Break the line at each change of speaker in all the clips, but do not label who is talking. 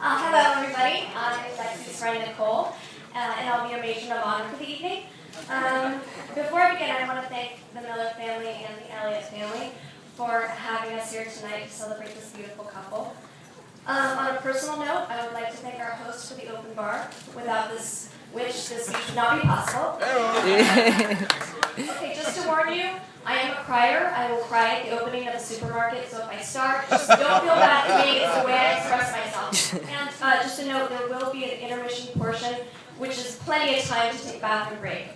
Hello, everybody. I'm Lexie's friend, Nicole, and I'll be your matron of honor for the evening. Before I begin, I want to thank the Miller family and the Elliott family for having us here tonight to celebrate this beautiful couple. On a personal note, I would like to thank our host for the open bar, without which this would not be possible. Okay, just to warn you, I am a crier. I will cry at the opening of the supermarket, so if I start, just don't feel bad for me. It's the way I express myself. And just a note, there will be an intermission portion, which is plenty of time to take a bathroom break.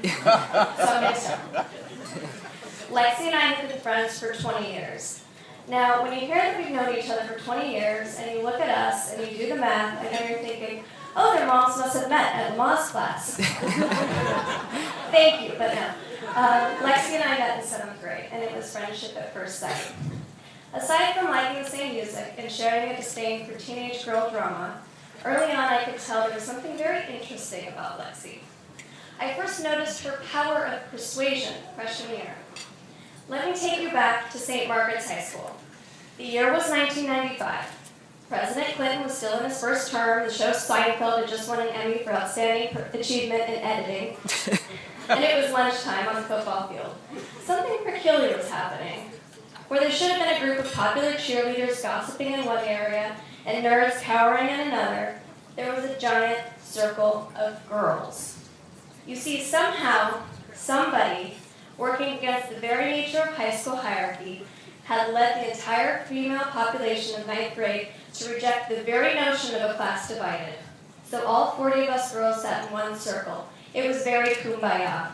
So next up. Lexie and I have been friends for 20 years. Now, when you hear that we've known each other for 20 years, and you look at us, and you do the math, I know you're thinking, oh, their moms must have met at Lamaze class. Thank you, but no. Lexie and I met in 7th grade, and it was friendship at first sight. Aside from liking the same music and sharing a disdain for teenage girl drama, early on I could tell there was something very interesting about Lexie. I first noticed her power of persuasion freshman year. Let me take you back to St. Margaret's High School. The year was 1995. President Clinton was still in his first term. The show Seinfeld had just won an Emmy for outstanding achievement in editing. And it was lunchtime on the football field. Something peculiar was happening. Where there should have been a group of popular cheerleaders gossiping in one area and nerds cowering in another, there was a giant circle of girls. You see, somehow, somebody, working against the very nature of high school hierarchy, had led the entire female population of 9th grade to reject the very notion of a class divided. So all 40 of us girls sat in one circle. It was very kumbaya.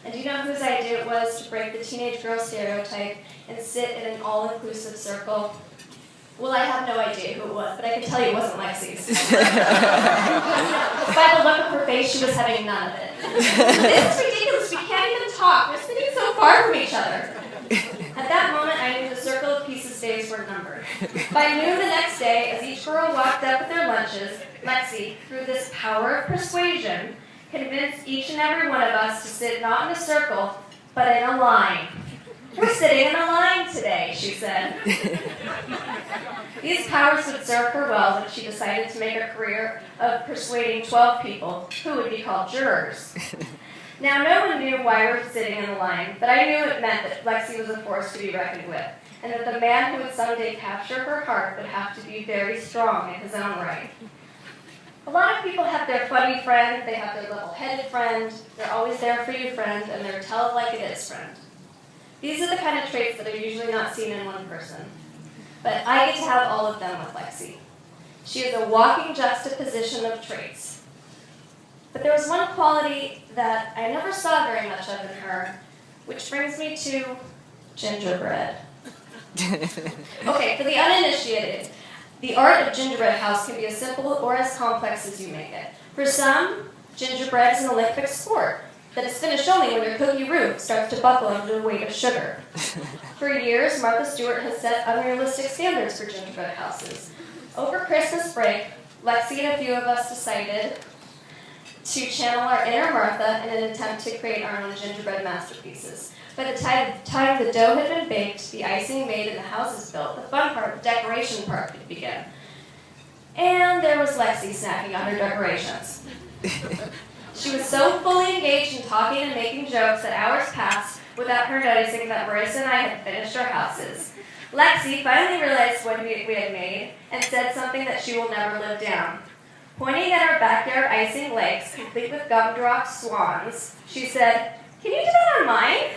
And do you know whose idea it was to break the teenage girl stereotype and sit in an all-inclusive circle? Well, I have no idea who it was, but I can tell you it wasn't Lexie's. By the look of her face, she was having none of it. This is ridiculous. We can't even talk. We're sitting so far from each other. At that moment, I knew the circle of pieces days were numbered. By noon the next day, as each girl walked up with their lunches, Lexie, through this power of persuasion, convinced each and every one of us to sit not in a circle, but in a line. We're sitting in a line today, she said. These powers would serve her well when she decided to make a career of persuading 12 people, who would be called jurors. Now, no one knew why we were sitting in a line, but I knew it meant that Lexie was a force to be reckoned with, and that the man who would someday capture her heart would have to be very strong in his own right. A lot of people have their funny friend, they have their level-headed friend, they're always there for you friend, and their tell-it-like-it-is friend. These are the kind of traits that are usually not seen in one person. But I get to have all of them with Lexie. She is a walking juxtaposition of traits. But there was one quality that I never saw very much of in her, which brings me to gingerbread. Okay, for the uninitiated, the art of gingerbread house can be as simple or as complex as you make it. For some, gingerbread is an Olympic sport that is finished only when your cookie roof starts to buckle under the weight of sugar. For years, Martha Stewart has set unrealistic standards for gingerbread houses. Over Christmas break, Lexie and a few of us decided to channel our inner Martha in an attempt to create our own gingerbread masterpieces. By the time the dough had been baked, the icing made, and the houses built, the fun part, the decoration part, could begin. And there was Lexie snacking on her decorations. She was so fully engaged in talking and making jokes that hours passed without her noticing that Marissa and I had finished our houses. Lexie finally realized what we had made and said something that she will never live down. Pointing at our backyard icing lakes, complete with gumdrop swans, she said, "Can you do that on mine?"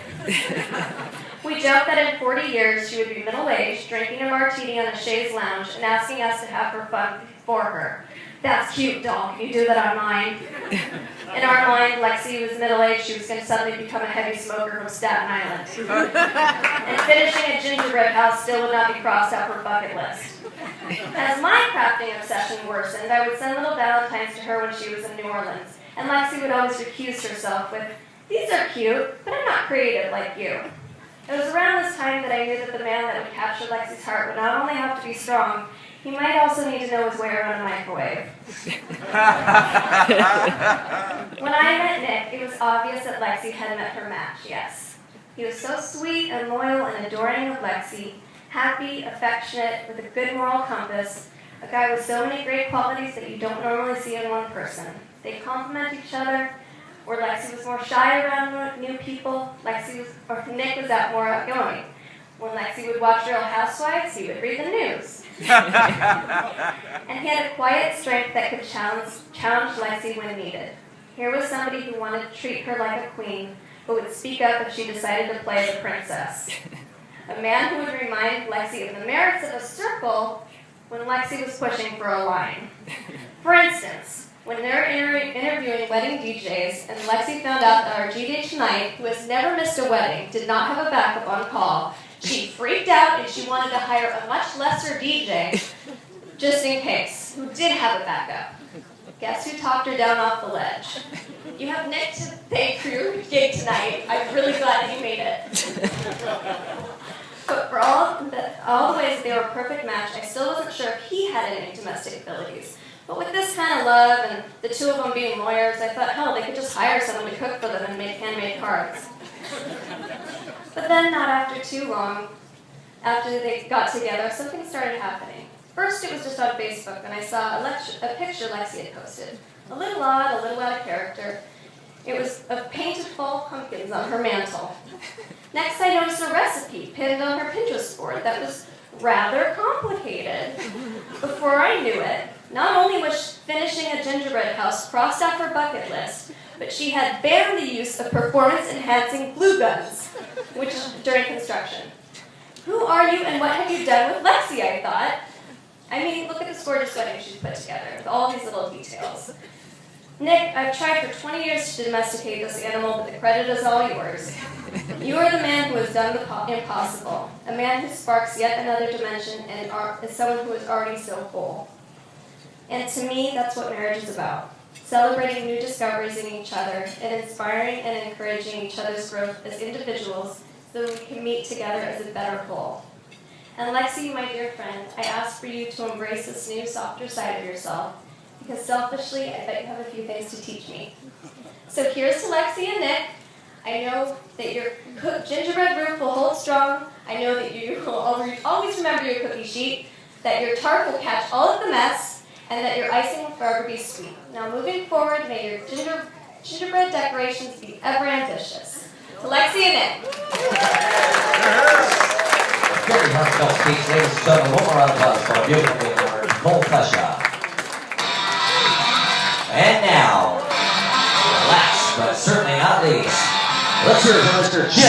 We joked that in 40 years she would be middle-aged, drinking a martini on a chaise lounge and asking us to have her fun for her. "That's cute, doll. Can you do that on mine?" In our mind, Lexie was middle-aged. She was going to suddenly become a heavy smoker from Staten Island. And finishing a gingerbread house still would not be crossed off her bucket list. As my crafting obsession worsened, I would send little valentines to her when she was in New Orleans. And Lexie would always recuse herself with, "These are cute, but I'm not creative like you." It was around this time that I knew that the man that would capture Lexie's heart would not only have to be strong, he might also need to know his way around a microwave. When I met Nick, it was obvious that Lexie had met her match, yes. He was so sweet and loyal and adoring of Lexie, happy, affectionate, with a good moral compass, A guy with so many great qualities that you don't normally see in one person. They complement each other. Where Lexie was more shy around new people, Nick was out more outgoing. When Lexie would watch Real Housewives, he would read the news. And he had a quiet strength that could challenge Lexie when needed. Here was somebody who wanted to treat her like a queen, but would speak up if she decided to play the princess. A man who would remind Lexie of the merits of a circle when Lexie was pushing for a line. For instance, when they were interviewing wedding DJs, and Lexie found out that our DJ tonight, who has never missed a wedding, did not have a backup on call, she freaked out and she wanted to hire a much lesser DJ, just in case, who did have a backup. Guess who talked her down off the ledge? You have Nick to thank for your gig tonight. I'm really glad that you made it. But for all the ways they were a perfect match, I still wasn't sure if he had any domestic abilities. But with this kind of love and the two of them being lawyers, I thought, hell, they could just hire someone to cook for them and make handmade cards. But then, not after too long, after they got together, something started happening. First, it was just on Facebook, and I saw a picture Lexie had posted. A little odd, a little out of character. It was of painted fall pumpkins on her mantle. Next, I noticed a recipe pinned on her Pinterest board that was rather complicated. Before I knew it, not only was finishing a gingerbread house crossed off her bucket list, but she had banned the use of performance-enhancing glue guns, which is during construction. Who are you and what have you done with Lexie, I thought. I mean, look at this gorgeous wedding she's put together with all these little details. Nick, I've tried for 20 years to domesticate this animal, but the credit is all yours. You are the man who has done the impossible, a man who sparks yet another dimension and is someone who is already so whole. And to me, that's what marriage is about. Celebrating new discoveries in each other and inspiring and encouraging each other's growth as individuals so we can meet together as a better whole. And Lexie, my dear friend, I ask for you to embrace this new, softer side of yourself, because selfishly, I bet you have a few things to teach me. So here's to Lexie and Nick. I know that your gingerbread roof will hold strong. I know that you will always remember your cookie sheet, that your tart will catch all of the mess, and that your icing will forever be sweet. Now moving forward, may your gingerbread decorations be ever ambitious. To Lexie and Nick.
Very heartfelt speech, ladies and gentlemen. One more round of applause for our beautiful newcomer, Nicole. And now, last but certainly not least, let's hear it for Mr. Jim.